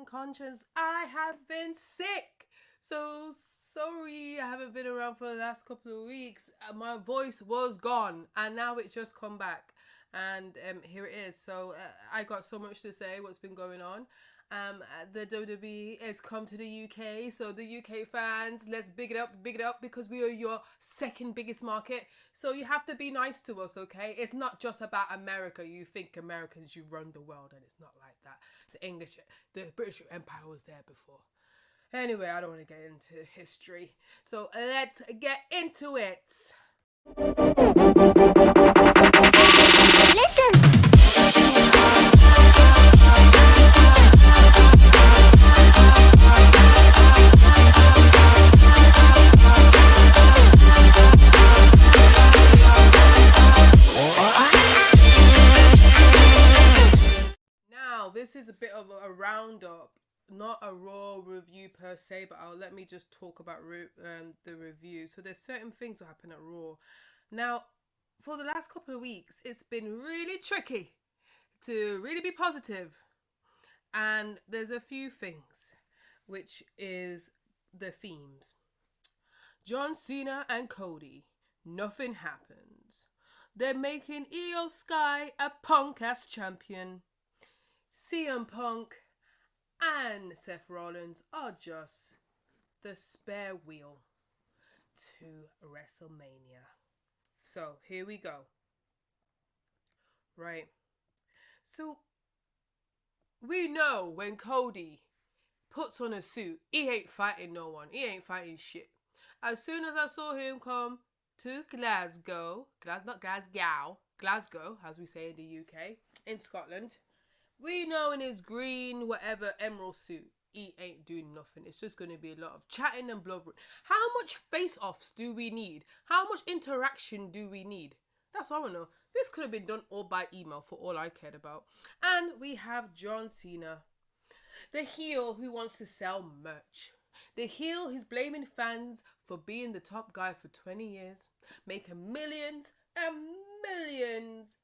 and conscience, I have been sick. So sorry I haven't been around for the last couple of weeks. My voice was gone and now it's just come back. And here it is. So I got so much to say what's been going on. The WWE has come to the UK, so the UK fans, let's big it up because we are your second biggest market. So you have to be nice to us, okay? It's not just about America. You think Americans, you run the world, and it's not like that. The British Empire was there before. Anyway, I don't want to get into history, so let's get into it. Listen. This is a bit of a roundup, not a raw review per se, but let me just talk about the review. So there's certain things that happen at Raw. Now, for the last couple of weeks, it's been really tricky to really be positive. And there's a few things, which is the themes. John Cena and Cody, nothing happens. They're making Io Sky a punk-ass champion. CM Punk and Seth Rollins are just the spare wheel to WrestleMania. So here we go. Right. So we know when Cody puts on a suit, he ain't fighting no one. He ain't fighting shit. As soon as I saw him come to Glasgow, as we say in the UK, in Scotland, we know in his green, whatever, emerald suit, he ain't doing nothing. It's just going to be a lot of chatting and blubbering. How much face-offs do we need? How much interaction do we need? That's all I want to know. This could have been done all by email for all I cared about. And we have John Cena, the heel who wants to sell merch. The heel who's blaming fans for being the top guy for 20 years, making millions and millions.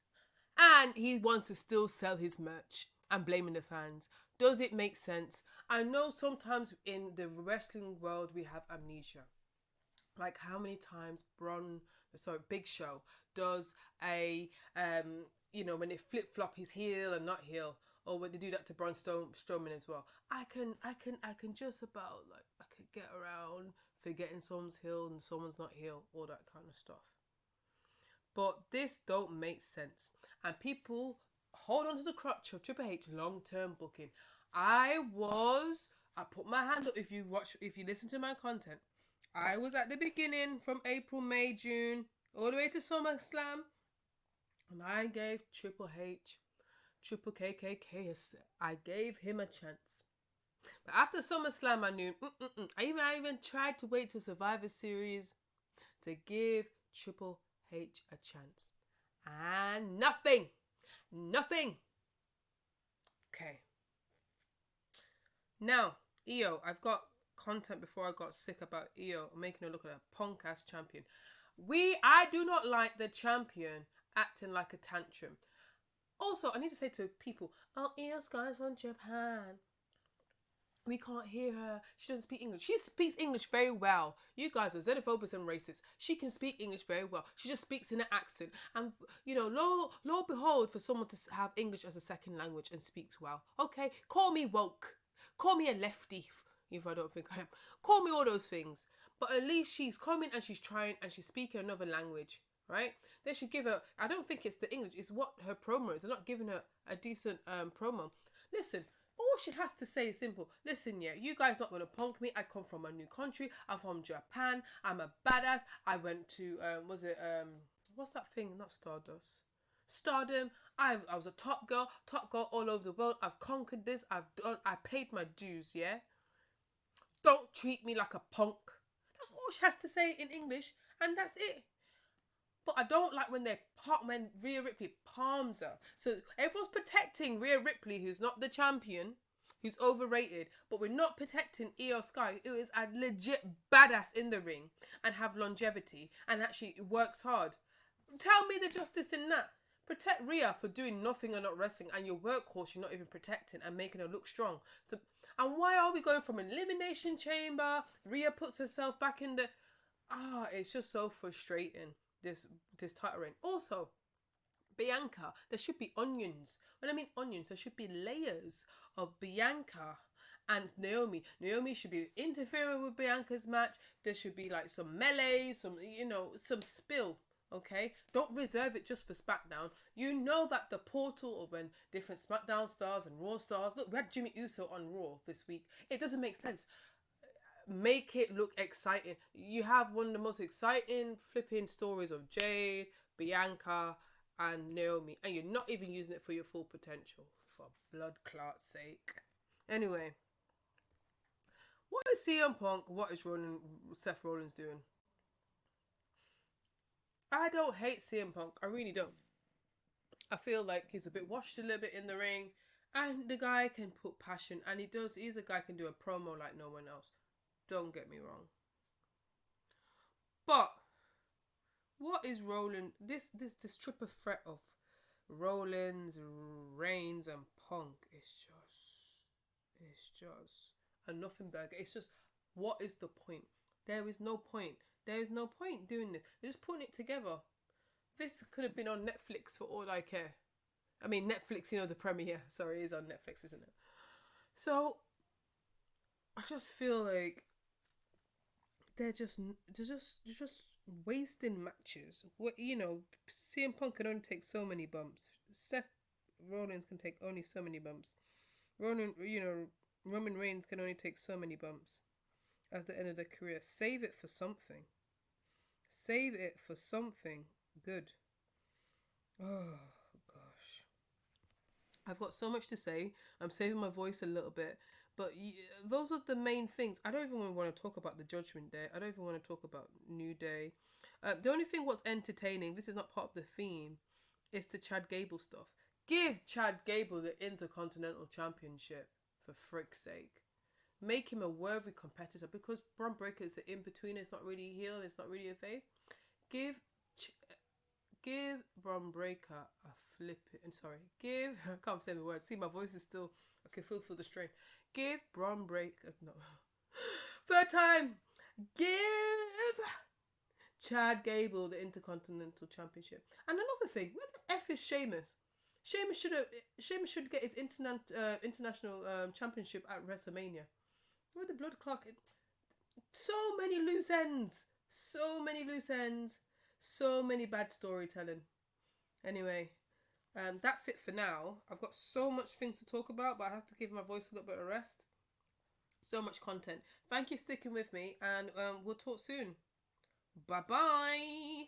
And he wants to still sell his merch and blaming the fans. Does it make sense? I know sometimes in the wrestling world we have amnesia. Like how many times Big Show does a, when they flip-flop his heel and not heel, or when they do that to Braun Strowman as well. I can just about, I could get around forgetting someone's heel and someone's not heel, all that kind of stuff. But this don't make sense. And people hold on to the crutch of Triple H long-term booking. I put my hand up if you listen to my content. I was at the beginning from April, May, June, all the way to SummerSlam. And I gave Triple KKK, I gave him a chance. But after SummerSlam, I knew, I even tried to wait till Survivor Series to give Triple H a chance. And nothing. Okay. Now, Io, I've got content before I got sick about Io making her look like a punk ass champion. I do not like the champion acting like a tantrum. Also, I need to say to people, Io Sky's from Japan. We can't hear her. She doesn't speak English. She speaks English very well. You guys are xenophobes and racist. She can speak English very well. She just speaks in an accent. And, Lord behold for someone to have English as a second language and speaks well. Okay, call me woke. Call me a lefty, if I don't think I am. Call me all those things. But at least she's coming and she's trying and she's speaking another language, right? They should give her, I don't think it's the English, it's what her promo is. They're not giving her a decent promo. Listen. All she has to say is simple. Listen, yeah, you guys not going to punk me. I come from a new country. I'm from Japan. I'm a badass. I went to, what's that thing? Not Stardust. Stardom. I was a top girl all over the world. I've conquered this. I paid my dues, yeah? Don't treat me like a punk. That's all she has to say in English, and that's it. But I don't like when Rhea Ripley palms her. So everyone's protecting Rhea Ripley, who's not the champion, who's overrated. But we're not protecting Io Sky, who is a legit badass in the ring and have longevity and actually works hard. Tell me the justice in that. Protect Rhea for doing nothing and not wrestling, and your workhorse you're not even protecting and making her look strong. So, and why are we going from an elimination chamber? Rhea puts herself back in the... it's just so frustrating, this title reign. Also, Bianca, there should be onions. When I mean onions, there should be layers of Bianca and Naomi. Naomi should be interfering with Bianca's match. There should be like some melee, some spill. Okay, don't reserve it just for SmackDown. You know that the portal of when different SmackDown stars and Raw stars. Look, we had Jimmy Uso on Raw this week. It doesn't make sense. Make it look exciting. You have one of the most exciting flipping stories of Jade, Bianca, and Naomi, and you're not even using it for your full potential. For blood clot's sake. Anyway, what is CM Punk? What is Seth Rollins doing? I don't hate CM Punk. I really don't. I feel like he's a bit washed a little bit in the ring, and the guy can put passion, and he does. He's a guy who can do a promo like no one else. Don't get me wrong. But what is Rollins? This triple threat of Rollins, Reigns, and Punk is just a nothing burger. It's just, what is the point? There is no point. There is no point doing this. They're just putting it together. This could have been on Netflix for all I care. I mean, Netflix, the premiere. Sorry, it is on Netflix, isn't it? So, I just feel like they're just wasting matches. CM Punk can only take so many bumps. Seth Rollins can take only so many bumps. Roman Reigns can only take so many bumps at the end of their career. Save it for something. Save it for something good. Oh, gosh. I've got so much to say. I'm saving my voice a little bit. But those are the main things. I don't even want to talk about the Judgment Day. I don't even want to talk about New Day. The only thing what's entertaining, this is not part of the theme, is the Chad Gable stuff. Give Chad Gable the Intercontinental Championship, for frick's sake. Make him a worthy competitor, because Braun Breaker is the in-betweener. It's not really a heel. It's not really a face. Give Braun Breaker a flipping... Sorry. I can't say the words. See, my voice is still... I can feel the strain. Give Braun Breaker... No. Third time. Give Chad Gable the Intercontinental Championship. And another thing. Where the F is Sheamus? Sheamus should get his international championship at WrestleMania. Where the blood clock? So many loose ends. So many loose ends. So many bad storytelling. Anyway, that's it for now. I've got so much things to talk about, but I have to give my voice a little bit of rest. So much content. Thank you for sticking with me, and we'll talk soon. Bye-bye.